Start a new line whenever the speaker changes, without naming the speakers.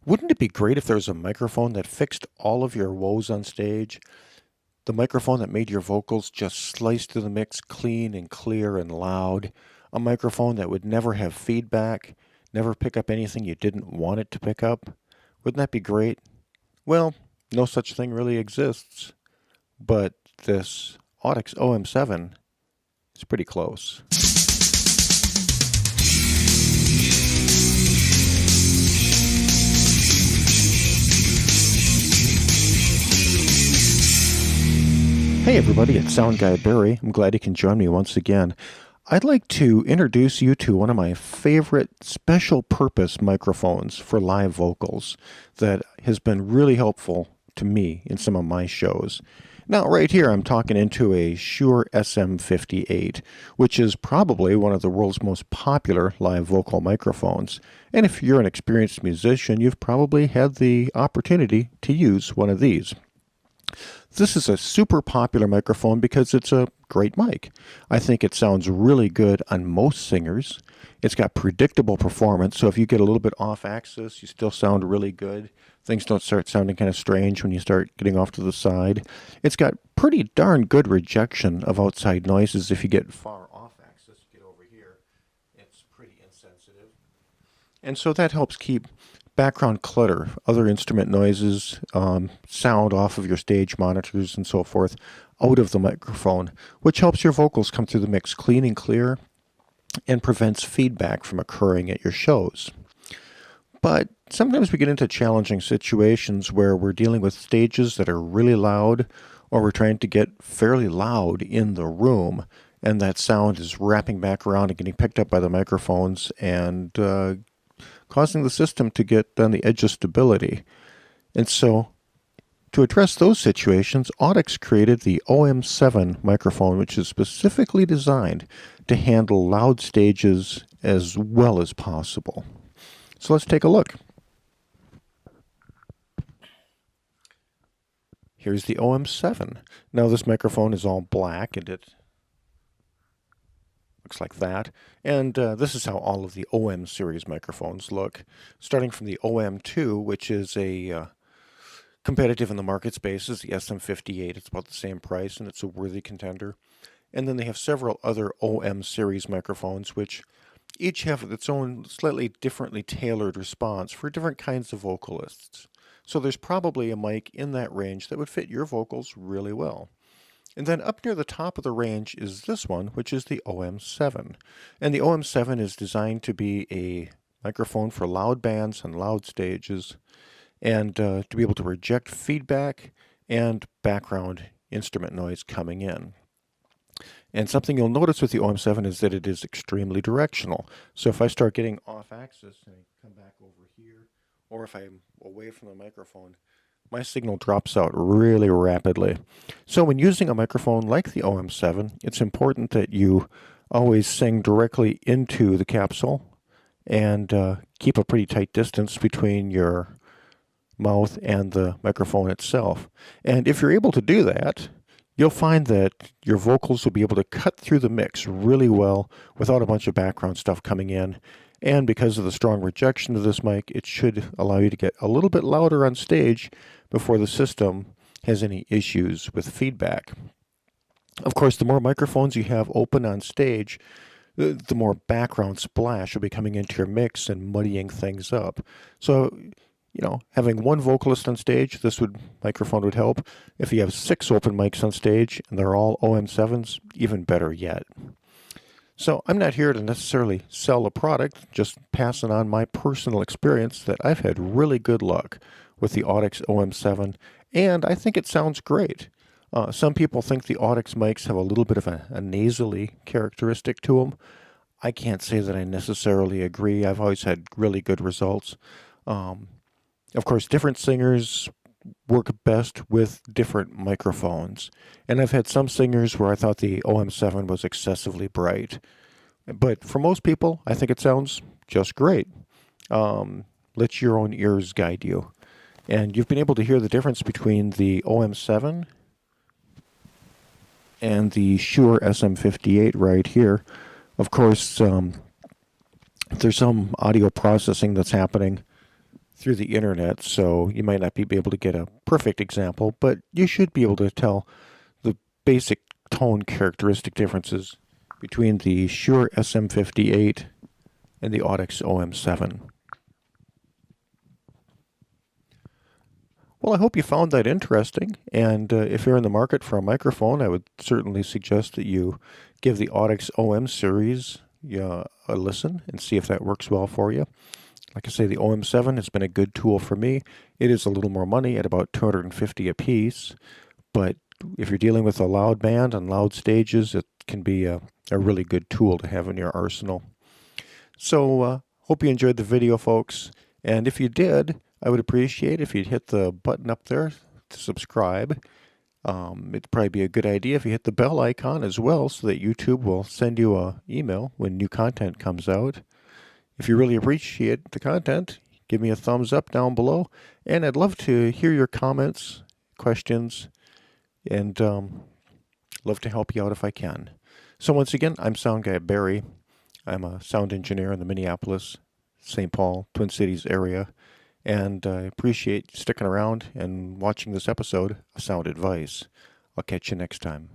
Wouldn't it be great if there was a microphone that fixed all of your woes on stage? The microphone that made your vocals just slice through the mix clean and clear and loud. A microphone that would never have feedback, never pick up anything you didn't want it to pick up. Wouldn't that be great? Well, no such thing really exists. But this Audix OM7 is pretty close. Hey everybody, it's Sound Guy Barry. I'm glad you can join me once again. I'd like to introduce you to one of my favorite special purpose microphones for live vocals that has been really helpful to me in some of my shows. Now right here I'm talking into a Shure SM58, which is probably one of the world's most popular live vocal microphones. And if you're an experienced musician, you've probably had the opportunity to use one of these. This is a super popular microphone because it's a great mic. I think it sounds really good on most singers. It's got predictable performance, so if you get a little bit off axis, you still sound really good. Things don't start sounding kind of strange when you start getting off to the side. It's got pretty darn good rejection of outside noises. If you get far off axis, get over here, it's pretty insensitive. And so that helps keep background clutter, other instrument noises, sound off of your stage monitors and so forth, out of the microphone, which helps your vocals come through the mix clean and clear and prevents feedback from occurring at your shows. But sometimes we get into challenging situations where we're dealing with stages that are really loud, or we're trying to get fairly loud in the room, and that sound is wrapping back around and getting picked up by the microphones and causing the system to get on the edge of stability. And so, to address those situations, Audix created the OM7 microphone, which is specifically designed to handle loud stages as well as possible. So let's take a look. Here's the OM7. Now this microphone is all black and it looks like that. And this is how all of the OM series microphones look. Starting from the OM2, which is a competitive in the market space, is the SM58. It's about the same price and it's a worthy contender. And then they have several other OM series microphones, which each have its own slightly differently tailored response for different kinds of vocalists. So there's probably a mic in that range that would fit your vocals really well. And then up near the top of the range is this one, which is the OM7. And the OM7 is designed to be a microphone for loud bands and loud stages, and to be able to reject feedback and background instrument noise coming in. And something you'll notice with the OM7 is that it is extremely directional. So if I start getting off axis and I come back over here, or if I'm away from the microphone, my signal drops out really rapidly. So when using a microphone like the OM7, it's important that you always sing directly into the capsule and keep a pretty tight distance between your mouth and the microphone itself. And if you're able to do that, you'll find that your vocals will be able to cut through the mix really well without a bunch of background stuff coming in. And because of the strong rejection of this mic, it should allow you to get a little bit louder on stage before the system has any issues with feedback. Of course, the more microphones you have open on stage, the more background splash will be coming into your mix and muddying things up. So, having one vocalist on stage, this microphone would help. If you have 6 open mics on stage and they're all OM7s, even better yet. So I'm not here to necessarily sell a product, just passing on my personal experience that I've had really good luck with the Audix OM7, and I think it sounds great. Some people think the Audix mics have a little bit of a nasally characteristic to them. I can't say that I necessarily agree. I've always had really good results. Of course, different singers work best with different microphones. And I've had some singers where I thought the OM7 was excessively bright. But for most people, I think it sounds just great. Let your own ears guide you. And you've been able to hear the difference between the OM7 and the Shure SM58 right here. Of course, there's some audio processing that's happening through the internet, so you might not be able to get a perfect example, but you should be able to tell the basic tone characteristic differences between the Shure SM58 and the Audix Om7. Well, I hope you found that interesting, and if you're in the market for a microphone, I would certainly suggest that you give the Audix OM series a listen and see if that works well for you. Like I say, the OM7 has been a good tool for me. It is a little more money at about $250 a piece, but if you're dealing with a loud band on loud stages, it can be a really good tool to have in your arsenal. So, hope you enjoyed the video, folks, and if you did, I would appreciate if you'd hit the button up there to subscribe. It'd probably be a good idea if you hit the bell icon as well so that YouTube will send you an email when new content comes out. If you really appreciate the content, give me a thumbs up down below, and I'd love to hear your comments, questions, and love to help you out if I can. So once again, I'm Sound Guy Barry. I'm a sound engineer in the Minneapolis, St. Paul, Twin Cities area, and I appreciate you sticking around and watching this episode of Sound Advice. I'll catch you next time.